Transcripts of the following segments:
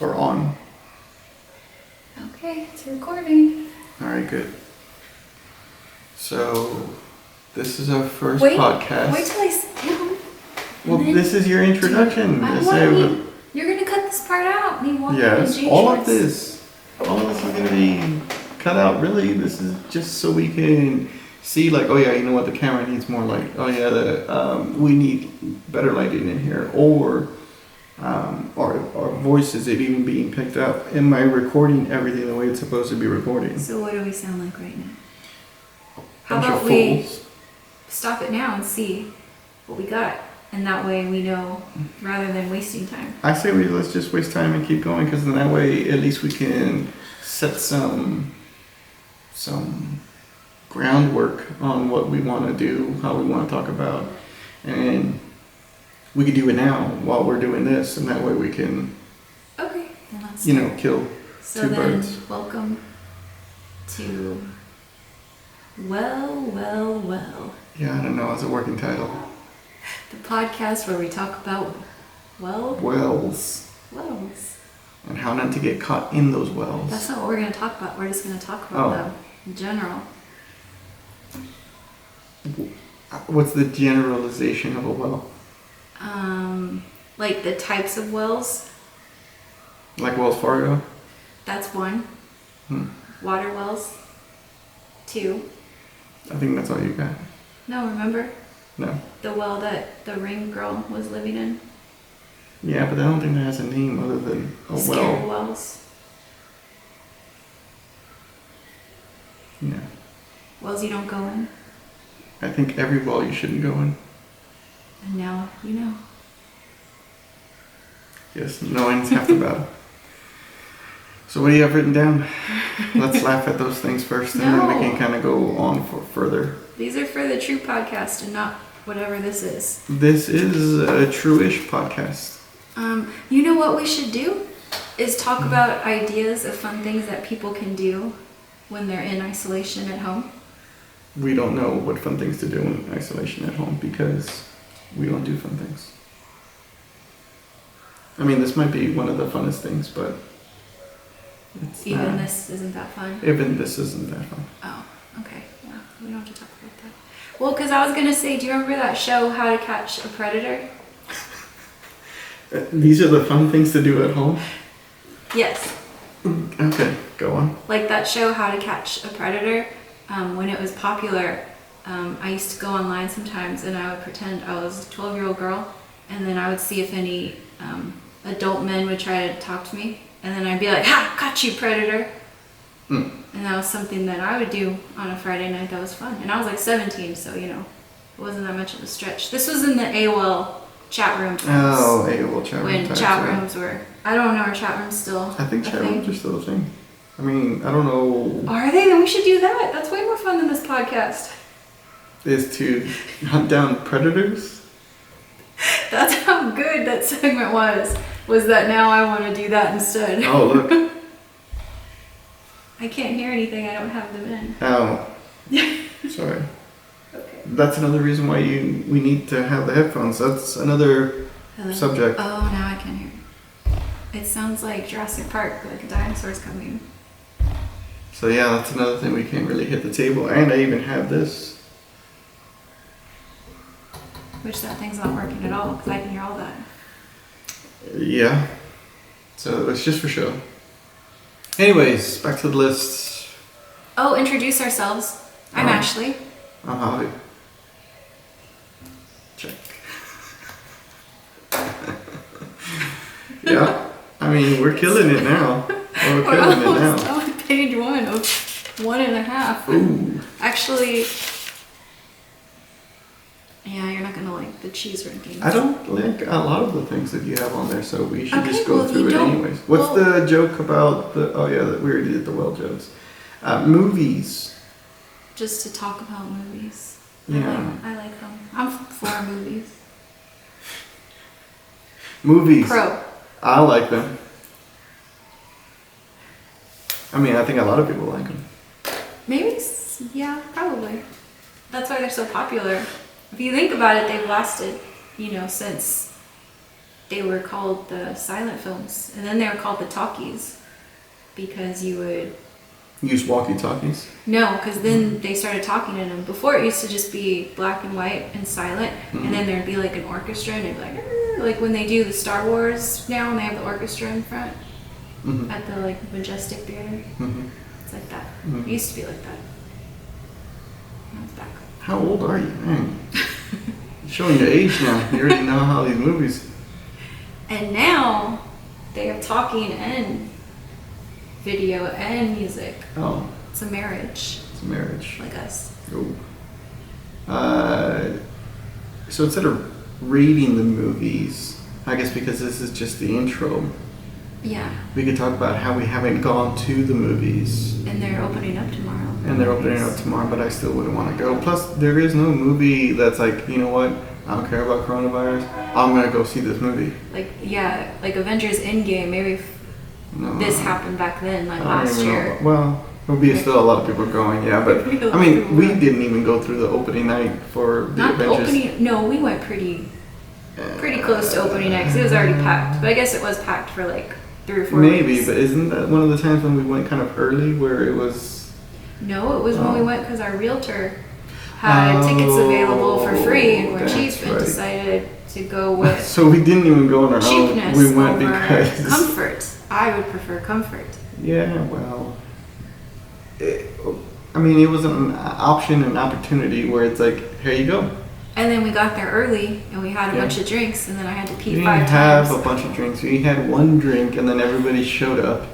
Or on. Okay, it's recording. Alright, good. So, this is our first Wait podcast. till I sit down. Well, this is your introduction. You're gonna cut this part out. Me walking Yes, in all of this is gonna be cut out. Really, this is just so we can see, like, oh yeah, you know what, the camera needs more light. Oh yeah, we need better lighting in here, or our voices are even being picked up. Am I recording everything the way it's supposed to be recording? So what do we sound like right now? How Bunch about of we fools. stop it now and see what we got, and that way we know rather than wasting time. I say let's just waste time and keep going, because then that way at least we can set some groundwork on what we want to do, how we want to talk about, and we can do it now while we're doing this, and that way we can, Okay, then let's kill So two then, birds. welcome to Well. Yeah, I don't know. It's a working title. The podcast where we talk about Wells. wells. And how not to get caught in those wells. That's not what we're going to talk about. We're just going to talk about them in general. What's the generalization of a well? Like the types of wells. Like Wells Fargo? That's one. Water wells. 2. I think that's all you got. No, remember No. the well that the ring girl was living in? Yeah, but I don't think that has a name other than a Scary well. wells. Yeah. Wells you don't go in. I think every well you shouldn't go in. And now you know. Yes, knowing's half the battle. So what do you have written down? Let's laugh at those things first, and then we No. can kind of go on further. These are for the true podcast and not whatever this is. This is a true-ish podcast. You know what we should do? Is talk about ideas of fun things that people can do when they're in isolation at home. We don't know what fun things to do in isolation at home because we don't do fun things. I mean, this might be one of the funnest things, but it's Even not. this isn't that fun. Even this isn't that fun. Oh, okay. Well, we don't have to talk about that. Well, because I was gonna say, do you remember that show, How to Catch a Predator? These are the fun things to do at home? Yes. Okay, go on. Like that show, How to Catch a Predator. When it was popular, I used to go online sometimes and I would pretend I was a 12-year-old girl, and then I would see if any adult men would try to talk to me, and then I'd be like, "Ha! Caught you, predator!" And that was something that I would do on a Friday night. That was fun, and I was like 17, so it wasn't that much of a stretch. This was in the AOL chat room times. Oh, AOL chat room when times, chat yeah. rooms were. I don't know, are chat rooms still? I think a chat thing? rooms are still a thing. I mean, I don't know. Are they? Then we should do that. That's way more fun than this podcast. Is to hunt down predators? That's how good that segment was. Was that now I want to do that instead. Oh, look. I can't hear anything. I don't have them in. Oh. Sorry. Okay. That's another reason why we need to have the headphones. That's another Hello? subject. Oh, now I can hear. It sounds like Jurassic Park, like a dinosaur's coming. So yeah, that's another thing we can't really hit the table. And I even have this. Which that thing's not working at all, because I can hear all that. Yeah. So it's just for show. Anyways, back to the list. Oh, introduce ourselves. I'm Oh. Ashley. I'm Holly. Check. Yeah. I mean, we're killing it now. We're killing it now. On page 1 of 1.5. Ooh. Actually, yeah, you're not gonna like the cheese rankings. I don't like a lot of the things that you have on there, so we should Okay, just go well, through you it don't- anyways. What's well- the joke about the? Oh yeah, we already did the well jokes. Movies. Just to talk about movies. Yeah. I like them. I'm for movies. Movies. Pro. I like them. I mean, I think a lot of people like them. Maybe, yeah, probably. That's why they're so popular. If you think about it, they've lasted, since they were called the silent films, and then they were called the talkies because you would Use walkie-talkies. no, because then they started talking in them. Before it used to just be black and white and silent, and then there'd be like an orchestra, and it'd be like like when they do the Star Wars now, and they have the orchestra in front at the like Majestic Theater. It's like that. It used to be like that. Now it's back. How old are you, man? Showing your age now. You already know how these movies. And now they have talking and video and music. Oh, It's a marriage, it's a marriage. like us. Oh. So instead of rating the movies, I guess because this is just the intro, Yeah, we could talk about how we haven't gone to the movies. and they're opening up tomorrow. And they're opening up tomorrow, but I still wouldn't want to go. Plus, there is no movie that's like, you know what? I don't care about coronavirus. I'm gonna go see this movie. Like yeah, like Avengers Endgame. Maybe if No, this happened back then, like I don't last even know. year. Well, there'll be still a lot of people going, yeah. But I mean, we didn't even go through the opening night for the Not the Avengers. opening. No, we went pretty close to opening night 'cause it was already packed. But I guess it was packed for like 3 or 4 Maybe, weeks. but isn't that one of the times when we went kind of early, where it was? No, it was when we went because our realtor had tickets available for free and were that's cheap, and right. decided to go with So we didn't even go on our own. cheapness We went over because comfort. I would prefer comfort. yeah, well, I mean, it was an option, an opportunity where it's like, here you go. And then we got there early and we had a Yeah. bunch of drinks, and then I had to We pee didn't 5 have times. a bunch of drinks. We had one drink, and then everybody showed up.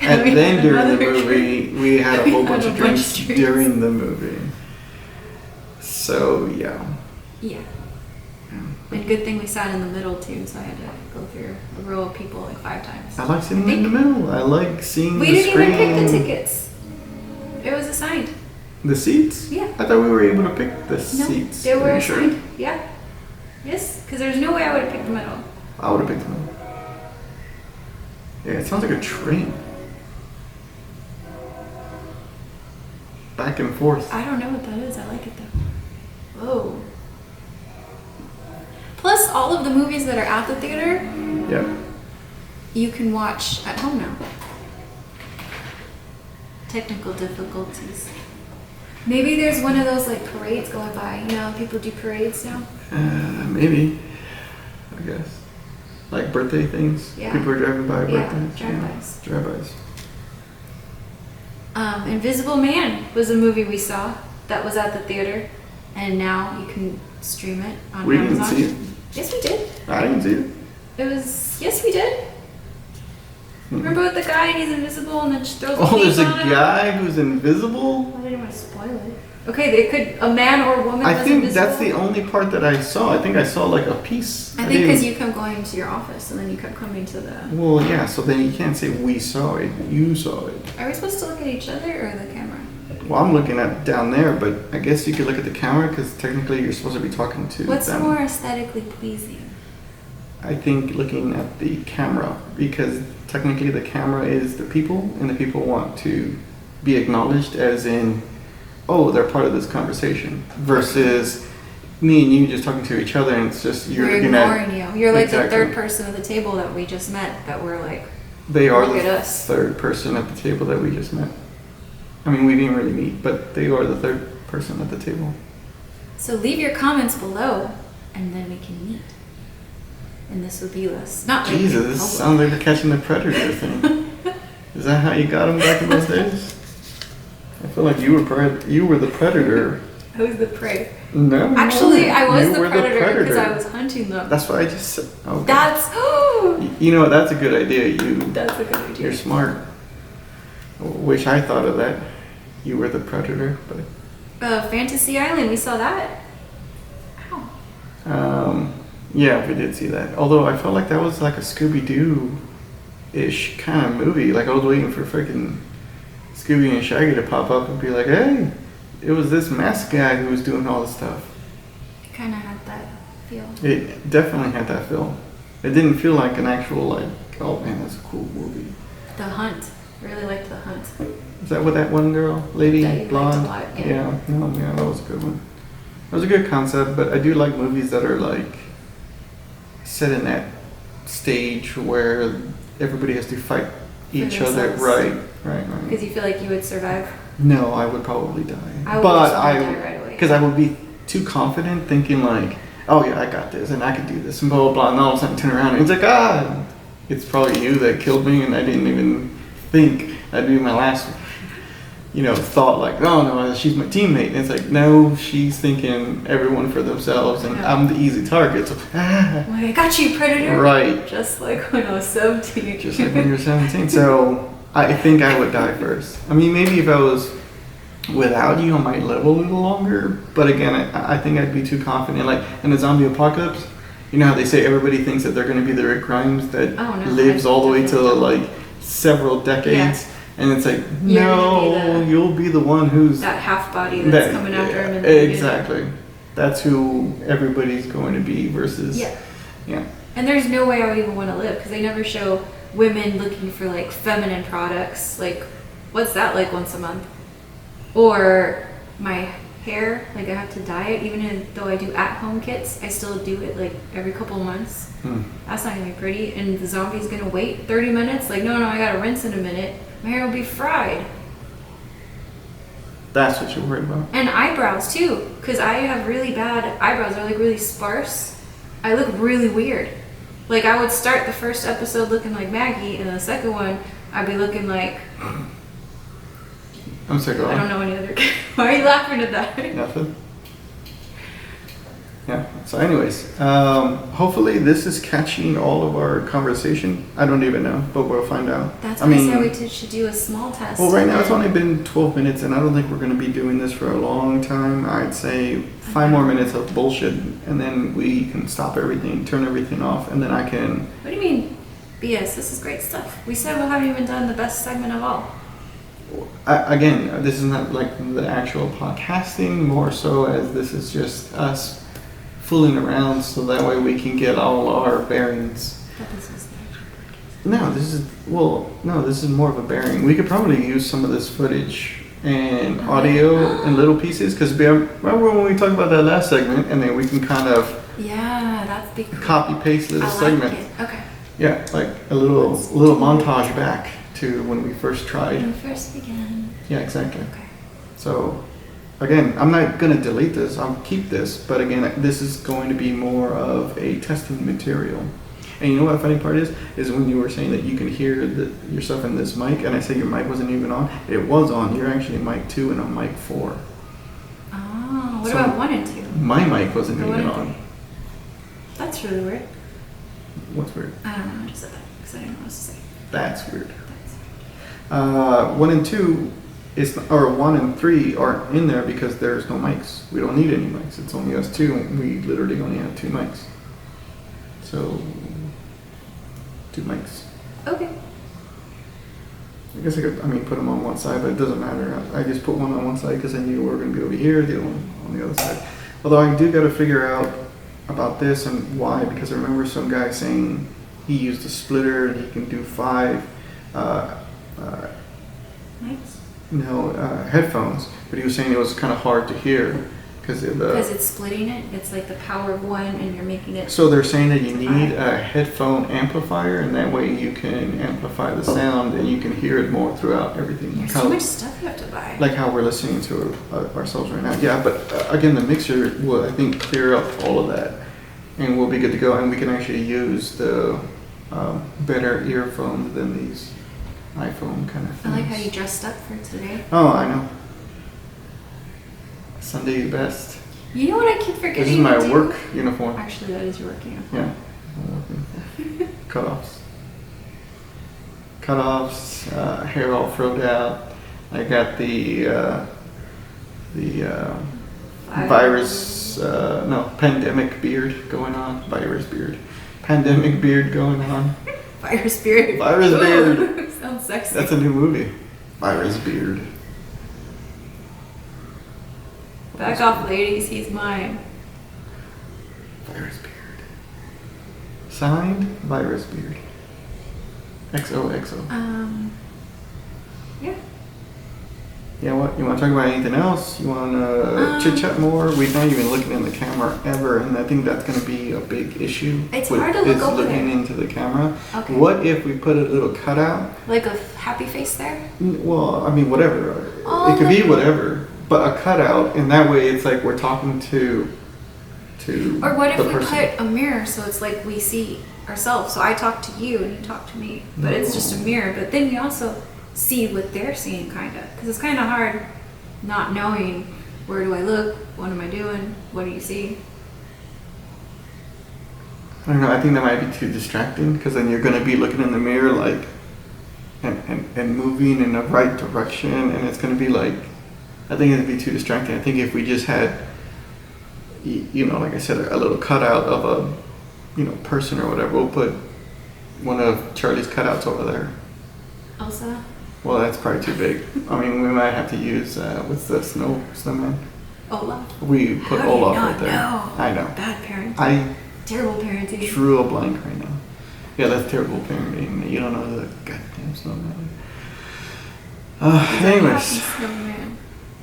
And we And then had during the another movie, we had a We whole had bunch a of bunch drinks of drinks. during the movie. So yeah. Yeah. And good thing we sat in the middle too, so I had to go through a row of people like 5 times. I like sitting in the middle. I like seeing We the didn't screen. even pick the tickets. It was assigned. The seats? Yeah. I thought we were able to pick the No, seats. they were Are you sure? assigned. Yeah. Yes, because there's no way I would have picked the middle. I would have picked them. Yeah, it sounds like a train. Back and forth. I don't know what that is. I like it though. Whoa. Plus, all of the movies that are at the theater, Yep. you can watch at home now. Technical difficulties. Maybe there's one of those like parades going by. You know, people do parades now. Maybe. I guess. Like birthday things. Yeah. People are driving by Yeah, birthdays. drive-bys. Drive-bys. Invisible Man was a movie we saw that was at the theater, and now you can stream it on We Amazon. didn't see it. Yes, we did. I didn't see it. It was yes, we did. Remember with the guy and he's invisible and then just throws Oh, there's paint a on him? guy who's invisible? I didn't want to spoil it. Okay, they could a man or a woman. I was think invisible. that's the only part that I saw. I think I saw like a piece. I think didn't- because you kept going to your office and then you kept coming to the. Well, yeah, so then you can't say we saw it. You saw it. Are we supposed to look at each other or the camera? Well, I'm looking at down there, but I guess you could look at the camera because technically you're supposed to be talking to What's them. more aesthetically pleasing? I think looking at the camera because technically the camera is the people and the people want to be acknowledged as in, oh, they're part of this conversation versus me and you just talking to each other and it's just you're We're looking ignoring at. you. You're like Exactly. the third person at the table that we just met. That we're like. They are Look the at us. third person at the table that we just met. I mean, we didn't really meet, but they are the third person at the table. So leave your comments below, and then we can meet. And this would be us. Not like Jesus, in this public. sounds like the catching the predator thing. Is that how you got him back in those days? I feel like you were the predator. Who's the prey? No, you Actually, weren't. I was You the were predator because I was hunting them. That's what I just said. Okay. That's You know what? That's a good idea. that's a good idea. You're smart. Wish I thought of that. You were the predator, but. Fantasy Island. We saw that. Ow. Yeah, we did see that. Although I felt like that was like a Scooby-Doo-ish kind of movie. Like I was waiting for freaking Scooby and Shaggy to pop up and be like, hey, it was this masked guy who was doing all this stuff. It kind of had that feel. It definitely had that feel. It didn't feel like an actual like, oh man, that's a cool movie. The Hunt. Really liked The Hunt. Is that what that one girl, lady, That you liked a blonde? lot, yeah. Yeah, that was a good one. That was a good concept, but I do like movies that are like set in that stage where everybody has to fight each other. themselves. Right. Because you feel like you would survive. No, I would probably die. I would but just wanna die right away. Because I would be too confident, thinking like, oh yeah, I got this, and I can do this, and blah blah blah. And all of a sudden, turn around, and it's like, it's probably you that killed me, and I didn't even think that'd be my last, thought. Like, oh no, she's my teammate. And it's like, no, she's thinking everyone for themselves, and Yeah. I'm the easy target. So, I'm like, I got you, Predator. right, Just like when I was 17. just like when you're 17. So I think I would die first. I mean, maybe if I was without you, I might live a little longer. But again, I think I'd be too confident. Like in a zombie apocalypse, you know how they say everybody thinks that they're going to be the Rick Grimes that Oh, no, lives I all the way definitely till don't. like several decades. And it's like, You're no, gonna be you'll be the one who's That half body that's coming after him. In the beginning. exactly. That's who everybody's going to be versus Yeah. And there's no way I would even want to live because they never show women looking for like feminine products. Like, what's that like once a month? Or my hair, like I have to dye it, even though I do at-home kits, I still do it like every couple of months. That's not gonna be pretty. And the zombie's gonna wait 30 minutes. Like, no, I gotta rinse in a minute. My hair will be fried. That's what you're worried about. And eyebrows too, because I have really bad eyebrows. They're like really sparse. I look really weird. Like I would start the first episode looking like Maggie, and the second one I'd be looking like I'm sorry, go on. I don't know any other. Why are you laughing at that? Nothing. Yeah. So, anyways, hopefully this is catching all of our conversation. I don't even know, but we'll find out. That's why I said we should do a small test. Well, right now it's and only been 12 minutes, and I don't think we're going to be doing this for a long time. I'd say 5 more minutes of bullshit, and then we can stop everything, turn everything off, and then I can. What do you mean, BS? This is great stuff. We said we haven't even done the best segment of all. Again, this is not like the actual podcasting, more so as this is just us fooling around, so that way we can get all our bearings. But this is the actual podcast. No, this is more of a bearing. We could probably use some of this footage and audio in little pieces, because remember when we talked about that last segment, and then we can kind of Yeah, that's the copy paste little segment. It. Okay. Yeah, like a little montage back to when we first tried. When we first began. Yeah, exactly. Okay. So, again, I'm not going to delete this. I'll keep this. But again, this is going to be more of a testing material. And you know what the funny part is when you were saying that you can hear yourself in this mic, and I said your mic wasn't even on. It was on. You're actually mic 2 and I'm mic 4. Oh, what So about 1 and 2? My mic wasn't Or even 1 and on. 3? That's really weird. What's weird? I don't know. I just said that because I didn't know what to say. That's weird. That's 1 and 2 or 1 and 3 aren't in there because there's no mics. We don't need any mics. It's only us two. And we literally only have 2 mics. So 2 mics. okay. I guess I could, put them on one side, but it doesn't matter. I just put one on one side because I knew we were going to be over here, the other one on the other side. Although I do got to figure out about this and why, because I remember some guy saying he used a splitter and he can do 5. Nice. Headphones, but he was saying it was kind of hard to hear because it's splitting it. It's like the power of 1, and you're making it. so they're saying that you need a headphone amplifier, and that way you can amplify the sound and you can hear it more throughout everything. There's so much stuff you have to buy. Like how we're listening to ourselves right now. Yeah, but again, the mixer will, I think, clear up all of that, and we'll be good to go. And we can actually use the better earphones than these iPhone kind of I things. like how you dressed up for today. Oh, I know. Sunday best. You know what I keep forgetting This is my to do? work uniform. Actually, that is your work uniform. Yeah. Cutoffs, hair all froed out. I got the pandemic beard going on. Virus beard. Pandemic beard going on. Virus beard. Virus beard. Ooh, sounds sexy. That's a new movie. Virus beard. Back off, ladies. He's mine. Virus beard. Signed, Virus beard. XOXO. Yeah. Yeah, what? You want to talk about anything else? You want to chit chat more? We're not even looking in the camera ever, and I think that's going to be a big issue. It's hard to look over looking there. into the camera. Okay. What if we put a little cutout? Like a happy face there? Well, I mean, whatever. Oh, It could be like- whatever, but a cutout, and that way it's like we're talking to Or what if the we person. put a mirror so it's like we see ourselves? So I talk to you and you talk to me, but it's just a mirror. But then we also see what they're seeing, kind of, because it's kind of hard not knowing where do I look, what am I doing, what do you see? I don't know. I think that might be too distracting because then you're going to be looking in the mirror like and moving in the right direction, and it's going to be like, I think it'd be too distracting. I think if we just had, you know, like I said, a little cutout of a, you know, person or whatever. We'll put one of Charlie's cutouts over there. Elsa? Well, that's probably too big. I mean, we might have to use what's the snowman? Olaf? We put How do you Olaf not right there. know? I know. Bad parenting. I Terrible parenting. drew a blank right now. Yeah, that's terrible parenting. You don't know the goddamn snowman. Anyways, Snowman.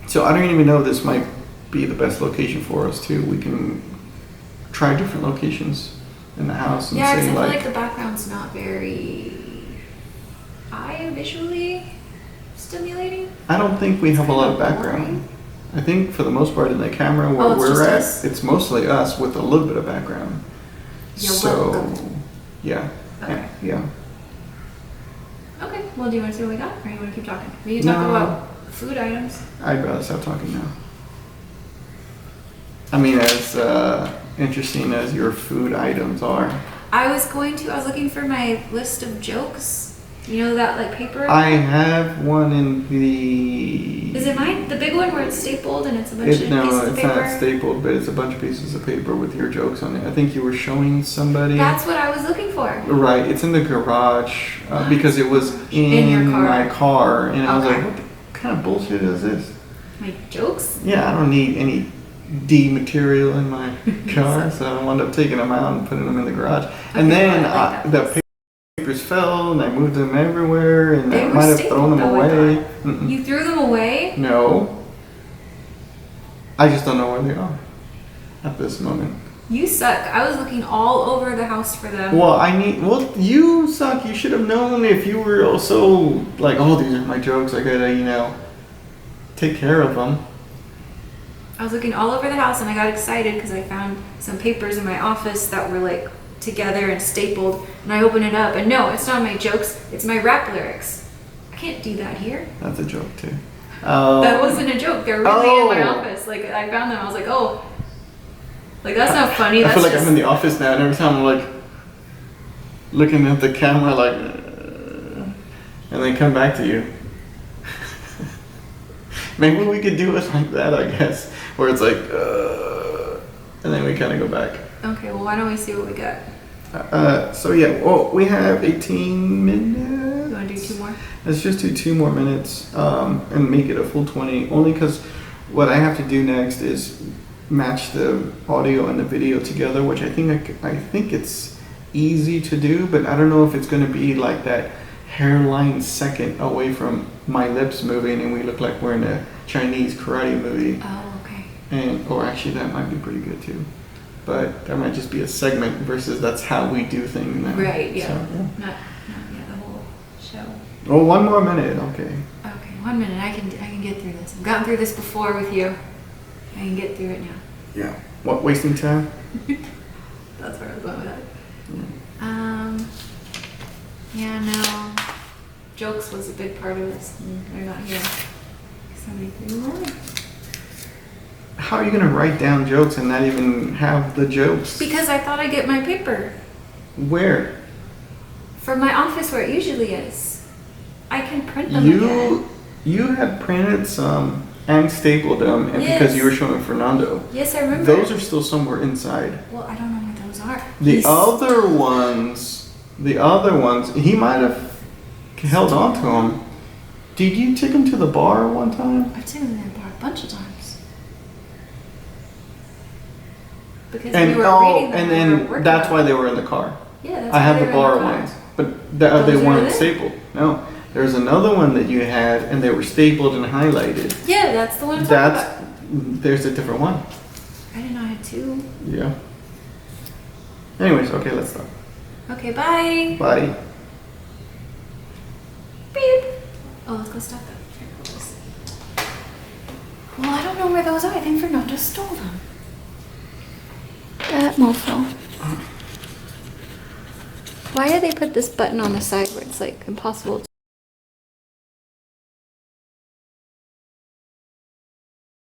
so I don't even know if this might be the best location for us too. We can try different locations in the house and Yeah, because say I feel like, like the background's not very visually stimulating. I don't think we have a lot of kinda background. boring. I think for the most part in the camera where Oh, it's we're just at, us? it's mostly us with a little bit of background. Yeah, So, well, yeah. Okay. Yeah. Okay, well, do you want to see what we got, or you want to keep talking? We can talk No. about food items. I'd rather stop talking now. I mean, as interesting as your food items are, I was looking for my list of jokes. You know that, like, paper? I have one in the. Is it mine? The big one where it's stapled and it's a bunch of No, pieces of it's paper? not stapled, but it's a bunch of pieces of paper with your jokes on it. I think you were showing somebody. That's what I was looking for. Right, it's in the garage because it was In your in car. my car, and I was Okay. like, "What kind of bullshit is this?" My jokes? Yeah, I don't need any D material in my car, so I wound up taking them out and putting them in the garage. And Okay, then well, I like that the place. papers fell, and I moved them everywhere, and They I were might have stapled, thrown them though, I away. thought. Mm-mm. You threw them away? No, I just don't know where they are at this moment. You suck. I was looking all over the house for them. Well, you suck. You should have known if you were also like, oh, these are my jokes. I gotta, take care of them. I was looking all over the house and I got excited because I found some papers in my office that were like together and stapled, and I opened it up and no, it's not my jokes, it's my rap lyrics. I can't do that here. That's a joke too. That wasn't a joke. They're really in my Oh. office. Like, I found them. I was like, oh, like, that's not funny. I That's feel like just... I'm in the office now, and every time I'm like looking at the camera, like, and then come back to you. Maybe we could do it like that, I guess, where it's like, and then we kind of go back. Okay, well, why don't we see what we got? So yeah, well, we have 18 minutes. You want to do 2 more? Let's just do 2 more minutes and make it a full 20. Only because what I have to do next is match the audio and the video together, which I think it's easy to do, but I don't know if it's going to be like that hairline second away from my lips moving and we look like we're in a Chinese karate movie. Oh, okay. Or actually that might be pretty good too. But that might just be a segment versus that's how we do things now. Right, yeah. So, Not the whole show. Oh, 1 more minute, okay. Okay, 1 minute. I can get through this. I've gotten through this before with you. I can get through it now. Yeah. What, wasting time? That's where I was going with that. Yeah. Yeah, no. Jokes was a big part of this. They're not here. Somebody threw them away. How are you going to write down jokes and not even have the jokes? Because I thought I'd get my paper Where? from my office where it usually is. I can print them again. You had printed some and stapled them, and because Yes. you were showing Fernando. Yes, I remember. Those are still somewhere inside. Well, I don't know what those are. The He's- other ones, he might have held on to them. Did you take them to the bar one time? I've taken them to the bar a bunch of times. Because And we were reading them and when we were then working that's on why them. they were in the car. Yeah, that's I why have they the were in bar car. ones, but they Those are weren't there? stapled. No, There's another one that you had, and they were stapled and highlighted. Yeah, that's the one I'm talking about. There's a different one. I didn't know I had two. Yeah. Anyways, okay, let's stop. Okay, bye. Bye. Beep. Oh, let's go stop them. Well, I don't know where those are. I think Fernando stole them. That mofo. Why did they put this button on the side where it's like impossible to